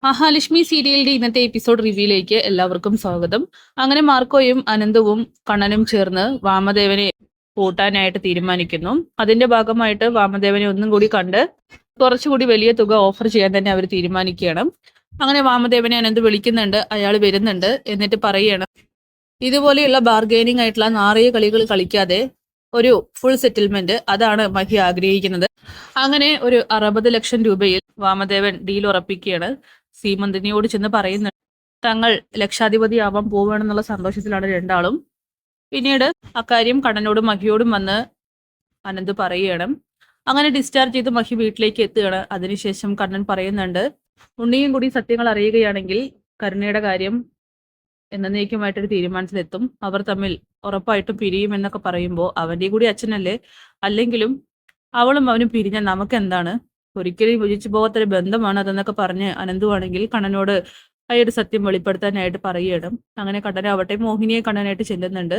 മഹാലക്ഷ്മി സീരിയലിന്റെ ഇന്നത്തെ എപ്പിസോഡ് റിവ്യൂയിലേക്ക് എല്ലാവർക്കും സ്വാഗതം. അങ്ങനെ മാർക്കോയും അനന്തവും കണ്ണനും ചേർന്ന് വാമദേവനെ കൂട്ടാനായിട്ട് തീരുമാനിക്കുന്നു. അതിന്റെ ഭാഗമായിട്ട് വാമദേവനെ ഒന്നും കൂടി കണ്ട് കുറച്ചുകൂടി വലിയ തുക ഓഫർ ചെയ്യാൻ തന്നെ അവർ തീരുമാനിക്കുകയാണ്. അങ്ങനെ വാമദേവനെ അനന്ത് വിളിക്കുന്നുണ്ട്, അയാൾ വരുന്നുണ്ട്. എന്നിട്ട് പറയുകയാണ്, ഇതുപോലെയുള്ള ബാർഗെയിനിങ് ആയിട്ടുള്ള നാറിയ കളികൾ കളിക്കാതെ ഒരു ഫുൾ സെറ്റിൽമെന്റ്, അതാണ് മഹി ആഗ്രഹിക്കുന്നത്. അങ്ങനെ ഒരു 60 ലക്ഷം രൂപയിൽ വാമദേവൻ ഡീൽ ഉറപ്പിക്കുകയാണ്. സീമന്തിനിയോട് ചെന്ന് പറയുന്നുണ്ട്, തങ്ങൾ ലക്ഷാധിപതിയാവാൻ പോവുകയാണെന്നുള്ള സന്തോഷത്തിലാണ് രണ്ടാളും. പിന്നീട് അക്കാര്യം കണ്ണനോടും മഹിയോടും വന്ന് അനന്ത് പറയുകയാണ്. അങ്ങനെ ഡിസ്ചാർജ് ചെയ്ത് മഹി വീട്ടിലേക്ക് എത്തുകയാണ്. അതിനുശേഷം കണ്ണൻ പറയുന്നുണ്ട്, ഉണ്ണിയും കൂടി സത്യങ്ങൾ അറിയുകയാണെങ്കിൽ കരുണയുടെ കാര്യം എന്നേക്കുമായിട്ടൊരു തീരുമാനത്തിലെത്തും. അവർ തമ്മിൽ ഉറപ്പായിട്ടും പിരിയും എന്നൊക്കെ പറയുമ്പോൾ അവന്റെ കൂടി അച്ഛനല്ലേ, അല്ലെങ്കിലും അവളും അവനും പിരിഞ്ഞാൽ നമുക്ക് എന്താണ്, ഒരിക്കലും യോജിച്ചു പോകാത്തൊരു ബന്ധമാണ് അതെന്നൊക്കെ പറഞ്ഞ് അനന്തുവാണെങ്കിൽ കണ്ണനോട് ആ ഒരു സത്യം വെളിപ്പെടുത്താനായിട്ട് പറയുകയാണ്. അങ്ങനെ കണ്ണനാവട്ടെ മോഹിനിയെ കാണാനായിട്ട് ചെല്ലുന്നുണ്ട്.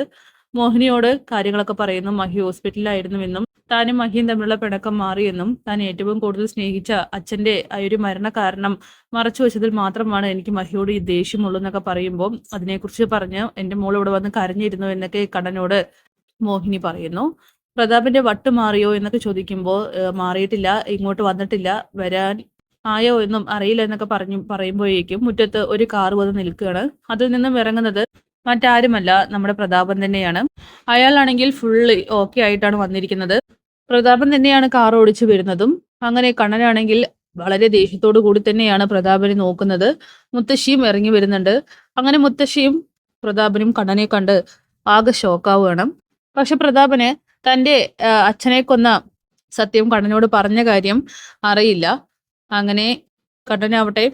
മോഹിനിയോട് കാര്യങ്ങളൊക്കെ പറയുന്നു. മഹി ഹോസ്പിറ്റലിലായിരുന്നുവെന്നും താനും മഹിയും തമ്മിലുള്ള പിണക്കം മാറിയെന്നും താൻ ഏറ്റവും കൂടുതൽ സ്നേഹിച്ച അച്ഛന്റെ ആ ഒരു മരണ കാരണം മറച്ചു വെച്ചതിൽ മാത്രമാണ് എനിക്ക് മഹിയോട് ഈ ദേഷ്യമുള്ളൂ എന്നൊക്കെ പറയുമ്പോൾ അതിനെക്കുറിച്ച് പറഞ്ഞ് എന്റെ മോൾ ഇവിടെ വന്ന് കരഞ്ഞിരുന്നു എന്നൊക്കെ കണ്ണനോട് മോഹിനി പറയുന്നു. പ്രതാപിന്റെ വട്ട് മാറിയോ എന്നൊക്കെ ചോദിക്കുമ്പോൾ മാറിയിട്ടില്ല, ഇങ്ങോട്ട് വന്നിട്ടില്ല, വരാൻ ആയോ എന്നും അറിയില്ല എന്നൊക്കെ പറയുമ്പോഴേക്കും മുറ്റത്ത് ഒരു കാർ വന്ന് നിൽക്കുകയാണ്. അതിൽ നിന്നും ഇറങ്ങുന്നത് മറ്റാരുമല്ല, നമ്മുടെ പ്രതാപൻ തന്നെയാണ്. അയാളാണെങ്കിൽ ഫുള്ള് ഓക്കെ ആയിട്ടാണ് വന്നിരിക്കുന്നത്. പ്രതാപൻ തന്നെയാണ് കാർ ഓടിച്ചു വരുന്നതും. അങ്ങനെ കണ്ണനാണെങ്കിൽ വളരെ ദേഷ്യത്തോടു കൂടി തന്നെയാണ് പ്രതാപനെ നോക്കുന്നത്. മുത്തശ്ശിയും ഇറങ്ങി വരുന്നുണ്ട്. അങ്ങനെ മുത്തശ്ശിയും പ്രതാപനും കണ്ണനെ കണ്ട് ആകെ ഷോക്കാവുകയാണ്. പക്ഷെ പ്രതാപന് തന്റെ അച്ഛനെ കൊന്ന സത്യം കണ്ണനോട് പറഞ്ഞ കാര്യം അറിയില്ല. അങ്ങനെ കണ്ണനാവട്ടെ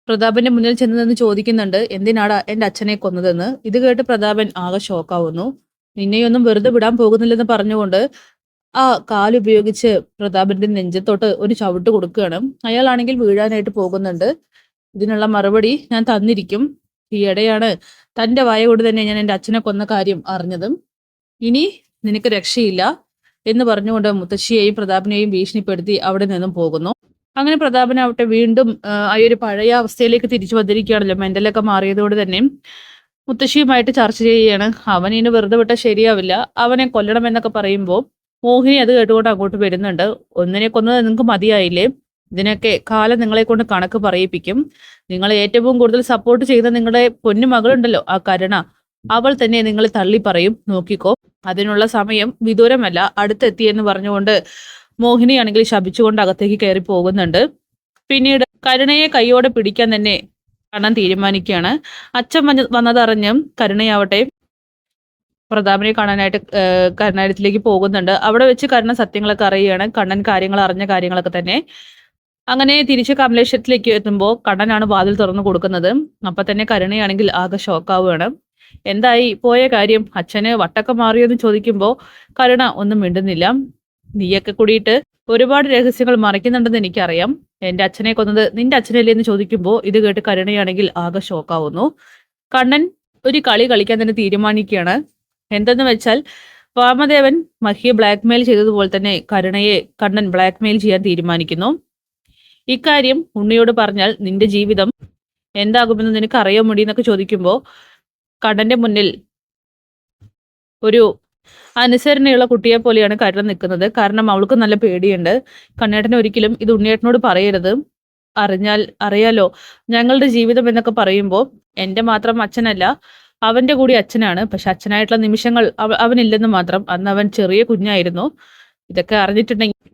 പ്രതാപന്റെ മുന്നിൽ ചെന്ന് നിന്ന് ചോദിക്കുന്നുണ്ട്, എന്തിനാടാ എന്റെ അച്ഛനെ കൊന്നതെന്ന്. ഇത് കേട്ട് പ്രതാപൻ ആകെ ഷോക്കാവുന്നു. നിന്നെയൊന്നും വെറുതെ വിടാൻ പോകുന്നില്ലെന്ന് പറഞ്ഞുകൊണ്ട് ആ കാലുപയോഗിച്ച് പ്രതാപന്റെ നെഞ്ചത്തോട്ട് ഒരു ചവിട്ട് കൊടുക്കുകയാണ്. അയാളാണെങ്കിൽ വീഴാനായിട്ട് പോകുന്നുണ്ട്. ഇതിനുള്ള മറുപടി ഞാൻ തന്നിരിക്കും. ഈയിടെയാണ് തന്റെ വായ കൊണ്ട് തന്നെ ഞാൻ എന്റെ അച്ഛനെ കൊന്ന കാര്യം അറിഞ്ഞതും. ഇനി നിനക്ക് രക്ഷയില്ല എന്ന് പറഞ്ഞുകൊണ്ട് മുത്തശ്ശിയെയും പ്രതാപനെയും ഭീഷണിപ്പെടുത്തി അവിടെ നിന്നും പോകുന്നു. അങ്ങനെ പ്രതാപനാവട്ടെ വീണ്ടും ആ ഒരു പഴയ അവസ്ഥയിലേക്ക് തിരിച്ചു വന്നിരിക്കുകയാണല്ലോ. മെന്റലൊക്കെ മാറിയതോടെ തന്നെ മുത്തശ്ശിയുമായിട്ട് ചർച്ച ചെയ്യുകയാണ്. അവൻ ഇനി വെറുതെ വിട്ടാൽ ശരിയാവില്ല, അവനെ കൊല്ലണം എന്നൊക്കെ പറയുമ്പോൾ മോഹിനി അത് കേട്ടുകൊണ്ട് അങ്ങോട്ട് വരുന്നുണ്ട്. ഒന്നിനെ കൊന്നത് നിങ്ങൾക്ക് മതിയായില്ലേ, ഇതിനൊക്കെ കാലം നിങ്ങളെ കൊണ്ട് കണക്ക് പറയിപ്പിക്കും. നിങ്ങളെ ഏറ്റവും കൂടുതൽ സപ്പോർട്ട് ചെയ്ത നിങ്ങളുടെ പൊന്നു മകളുണ്ടല്ലോ ആ കരുണ, അവൾ തന്നെ നിങ്ങളെ തള്ളി പറയും, നോക്കിക്കോ. അതിനുള്ള സമയം വിദൂരമല്ല, അടുത്തെത്തിയെന്ന് പറഞ്ഞുകൊണ്ട് മോഹിനിയാണെങ്കിൽ ശപിച്ചുകൊണ്ട് അകത്തേക്ക് കയറി പോകുന്നുണ്ട്. പിന്നീട് കരുണയെ കൈയോടെ പിടിക്കാൻ തന്നെ കണ്ണൻ തീരുമാനിക്കുകയാണ്. അച്ഛൻ വന്നതറിഞ്ഞ് കരുണയാവട്ടെ പ്രതാപനെ കാണാനായിട്ട് കരുണാലയത്തിലേക്ക് പോകുന്നുണ്ട്. അവിടെ വെച്ച് കരുണ സത്യങ്ങളൊക്കെ അറിയുകയാണ്. കണ്ണൻ കാര്യങ്ങൾ അറിഞ്ഞ കാര്യങ്ങളൊക്കെ തന്നെ. അങ്ങനെ തിരിച്ച് കമലേശ്വരത്തിലേക്ക് എത്തുമ്പോൾ കണ്ണനാണ് വാതിൽ തുറന്നു കൊടുക്കുന്നത്. അപ്പൊ തന്നെ കരുണയാണെങ്കിൽ ആകെ ഷോക്കാവുകയാണ്. എന്തായി പോയ കാര്യം, അച്ഛന് വട്ടൊക്കെ മാറിയോന്ന് ചോദിക്കുമ്പോൾ കരുണ ഒന്നും മിണ്ടുന്നില്ല. നീയൊക്കെ കൂടിയിട്ട് ഒരുപാട് രഹസ്യങ്ങൾ മറയ്ക്കുന്നുണ്ടെന്ന് എനിക്കറിയാം. എന്റെ അച്ഛനെ കൊന്നത് നിന്റെ അച്ഛനല്ലേ എന്ന് ചോദിക്കുമ്പോൾ ഇത് കേട്ട് കരുണയാണെങ്കിൽ ആകെ ഷോക്കാവുന്നു. കണ്ണൻ ഒരു കളി കളിക്കാൻ തന്നെ തീരുമാനിക്കുകയാണ്. എന്തെന്ന് വെച്ചാൽ വാമദേവൻ മഹിയെ ബ്ലാക്ക്മെയിൽ ചെയ്തതുപോലെ തന്നെ കരുണയെ കണ്ണൻ ബ്ലാക്ക്മെയിൽ ചെയ്യാൻ തീരുമാനിക്കുന്നു. ഇക്കാര്യം ഉണ്ണിയോട് പറഞ്ഞാൽ നിന്റെ ജീവിതം എന്താകുമെന്ന് നിനക്ക് അറിയാൻ വേണ്ടി എന്നൊക്കെ ചോദിക്കുമ്പോൾ കണ്ണന്റെ മുന്നിൽ ഒരു അനുസരണയുള്ള കുട്ടിയെ പോലെയാണ് കരുണ നിൽക്കുന്നത്. കാരണം അവൾക്ക് നല്ല പേടിയുണ്ട്. കണ്ണേട്ടന് ഒരിക്കലും ഇത് ഉണ്ണിയേട്ടനോട് പറയരുത്, അറിഞ്ഞാൽ അറിയാലോ ഞങ്ങളുടെ ജീവിതം എന്നൊക്കെ പറയുമ്പോൾ എന്റെ മാത്രം അച്ഛനല്ല, അവന്റെ കൂടി അച്ഛനാണ്. പക്ഷെ അച്ഛനായിട്ടുള്ള നിമിഷങ്ങൾ അവനില്ലെന്ന് മാത്രം. അന്ന് അവൻ ചെറിയ കുഞ്ഞായിരുന്നു. ഇതൊക്കെ അറിഞ്ഞിട്ടുണ്ടെങ്കിൽ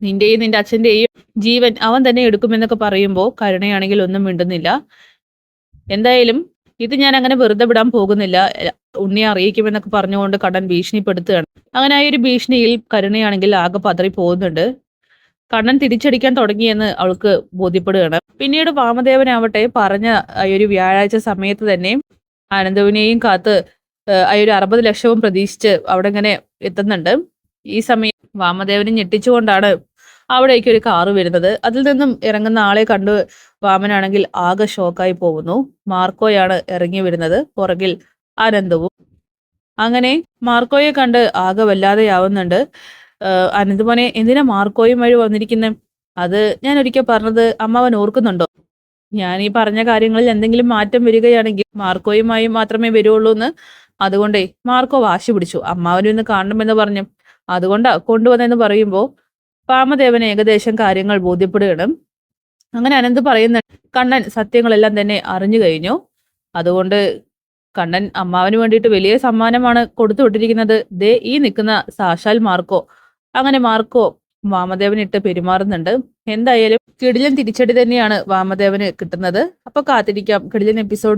നിന്റെയും നിന്റെ അച്ഛന്റെയും ജീവൻ അവൻ തന്നെ എടുക്കുമെന്നൊക്കെ പറയുമ്പോൾ കരുണയാണെങ്കിൽ ഒന്നും മിണ്ടുന്നില്ല. എന്തായാലും ഇത് ഞാൻ അങ്ങനെ വെറുതെ വിടാൻ പോകുന്നില്ല, ഉണ്ണിയെ അറിയിക്കുമെന്നൊക്കെ പറഞ്ഞുകൊണ്ട് കണ്ണൻ ഭീഷണിപ്പെടുത്തുകയാണ്. അങ്ങനെ ആ ഒരു ഭീഷണിയിൽ കരുണയാണെങ്കിൽ ആകെ പതറി പോകുന്നുണ്ട്. കണ്ണൻ തിരിച്ചടിക്കാൻ തുടങ്ങിയെന്ന് അവൾക്ക് ബോധ്യപ്പെടുകയാണ്. പിന്നീട് വാമദേവനാവട്ടെ പറഞ്ഞ ആ ഒരു വ്യാഴാഴ്ച സമയത്ത് തന്നെ അനന്തവിനെയും കാത്ത് ആ ഒരു 60 ലക്ഷവും പ്രതീക്ഷിച്ച് അവിടെ ഇങ്ങനെ എത്തുന്നുണ്ട്. ഈ സമയം വാമദേവനെ ഞെട്ടിച്ചുകൊണ്ടാണ് അവിടേക്ക് ഒരു കാറ് വരുന്നത്. അതിൽ നിന്നും ഇറങ്ങുന്ന ആളെ കണ്ട് വാമനാണെങ്കിൽ ആകെ ഷോക്കായി പോകുന്നു. മാർക്കോയാണ് ഇറങ്ങി വരുന്നത്, പുറകിൽ അനന്തവും. അങ്ങനെ മാർക്കോയെ കണ്ട് ആകെ വല്ലാതെയാവുന്നുണ്ട്. അനന്തമോനെ എന്തിനാ മാർക്കോയും വഴി വന്നിരിക്കുന്നത്? അത് ഞാൻ ഒരിക്കൽ പറഞ്ഞത് അമ്മാവൻ ഓർക്കുന്നുണ്ടോ? ഞാൻ ഈ പറഞ്ഞ കാര്യങ്ങളിൽ എന്തെങ്കിലും മാറ്റം വരികയാണെങ്കിൽ മാർക്കോയുമായി മാത്രമേ വരുള്ളൂ എന്ന്. അതുകൊണ്ടേ മാർക്കോ വാശി പിടിച്ചു, അമ്മാവനെ ഒന്ന് കാണണമെന്ന് പറഞ്ഞു. അതുകൊണ്ടാ കൊണ്ടുവന്നെന്ന് പറയുമ്പോൾ വാമദേവൻ ഏകദേശം കാര്യങ്ങൾ ബോധ്യപ്പെടുകയാണ്. അങ്ങനെ അനന്ത് പറയുന്ന കണ്ണൻ സത്യങ്ങളെല്ലാം തന്നെ അറിഞ്ഞു കഴിഞ്ഞു. അതുകൊണ്ട് കണ്ണൻ അമ്മാവന് വേണ്ടിയിട്ട് വലിയ സമ്മാനമാണ് കൊടുത്തു വിട്ടിരിക്കുന്നത്. ദേ ഈ നിൽക്കുന്ന സാക്ഷാൽ മാർക്കോ. അങ്ങനെ മാർക്കോ വാമദേവനിട്ട് പെരുമാറുന്നുണ്ട്. എന്തായാലും കിടിലൻ തിരിച്ചടി തന്നെയാണ് വാമദേവന് കിട്ടുന്നത്. അപ്പൊ കാത്തിരിക്കാം കിടിലൻ എപ്പിസോഡ്.